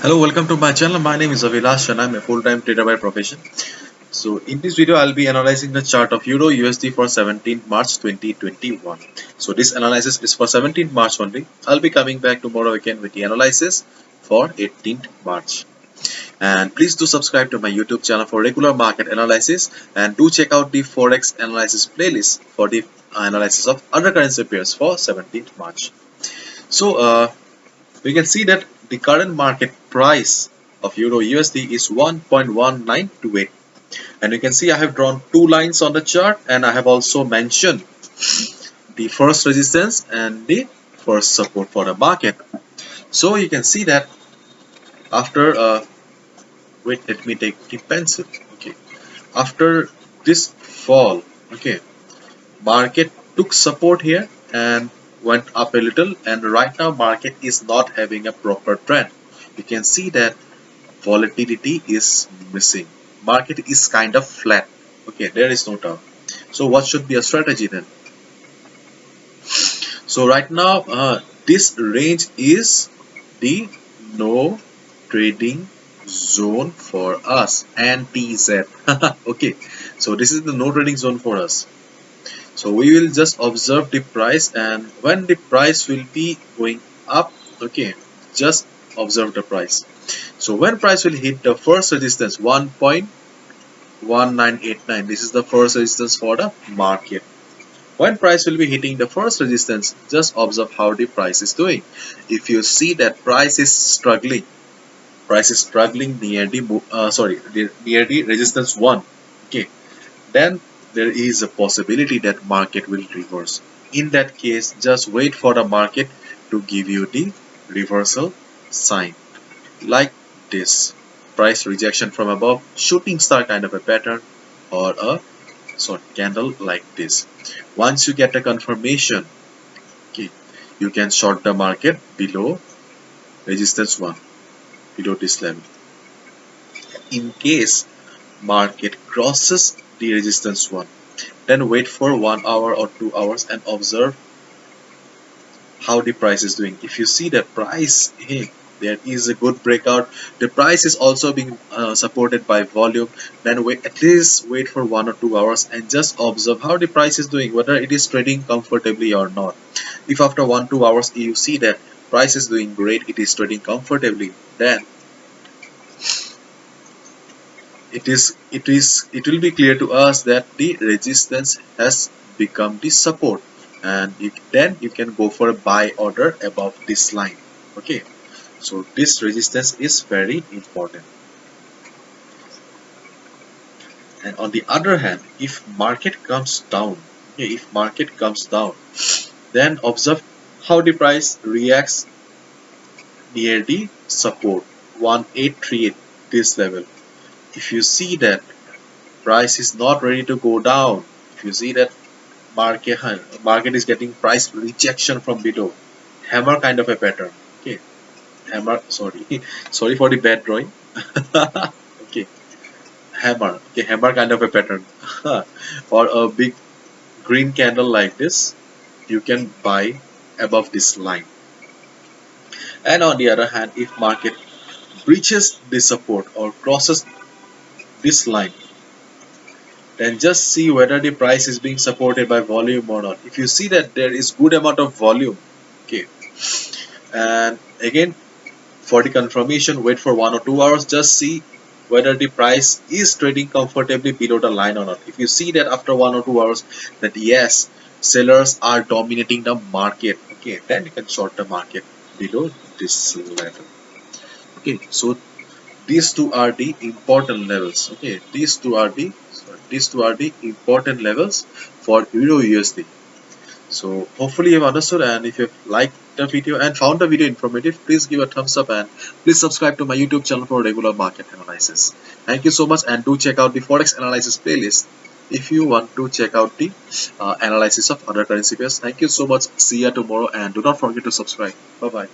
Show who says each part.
Speaker 1: Hello, welcome to my channel. My name is Avilash and I'm a full-time trader by profession. So in this video, I'll be analyzing the chart of Euro USD for 17th March 2021. So this analysis is for 17th March only. I'll be coming back tomorrow again with the analysis for 18th March. And please do subscribe to my YouTube channel for regular market analysis, and do check out the Forex analysis playlist for the analysis of other currency pairs for 17th March. So we can see that the current market price of Euro USD is 1.1928, and you can see I have drawn two lines on the chart, and I have also mentioned the first resistance and the first support for the market. So you can see that after wait, let me take the pencil. Okay, after this fall, okay, market took support here and went up a little, and right now market is not having a proper trend. You can see that volatility is missing. Market is kind of flat. Okay, there is no doubt. So what should be a strategy then? So right now this range is the no trading zone for us, NTZ. Okay, so this is the no trading zone for us. So we will just observe the price, and when the price will be going up, okay, just observe the price. So when price will hit the first resistance 1.1989, this is the first resistance for the market. When price will be hitting the first resistance, just observe how the price is doing. If you see that price is struggling near the near the resistance 1, okay, then there is a possibility that market will reverse. In that case, just wait for the market to give you the reversal sign like this: price rejection from above, shooting star kind of a pattern, or a candle like this. Once you get a confirmation, okay, you can short the market below resistance 1, below this level. In case market crosses the resistance 1, then wait for 1 hour or 2 hours and observe how the price is doing. If you see that price, hey, there is a good breakout, the price is also being supported by volume, then at least wait for 1 or 2 hours and just observe how the price is doing, whether it is trading comfortably or not. If after 1-2 hours you see that price is doing great, it is trading comfortably, then it will be clear to us that the resistance has become the support, and then you can go for a buy order above this line. Okay, so this resistance is very important. And on the other hand, if market comes down, okay, then observe how the price reacts near the support 1838, this level. If you see that price is not ready to go down, if you see that market is getting price rejection from below, hammer kind of a pattern, okay, hammer, sorry for the bad drawing. Okay, hammer, okay, hammer kind of a pattern, or a big green candle like this, you can buy above this line. And on the other hand, if market breaches this support or crosses this line, then just see whether the price is being supported by volume or not. If you see that there is good amount of volume, okay, and again for the confirmation, wait for 1 or 2 hours, just see whether the price is trading comfortably below the line or not. If you see that after 1 or 2 hours that yes, sellers are dominating the market, okay, then you can short the market below this level. Okay, so these two are the important levels. Okay, these two are the important levels for Euro USD. So hopefully you've understood, and if you've liked the video and found the video informative, please give a thumbs up and please subscribe to my YouTube channel for regular market analysis. Thank you so much, and do check out the Forex analysis playlist if you want to check out the analysis of other currency pairs. Thank you so much. See you tomorrow, and do not forget to subscribe. Bye bye.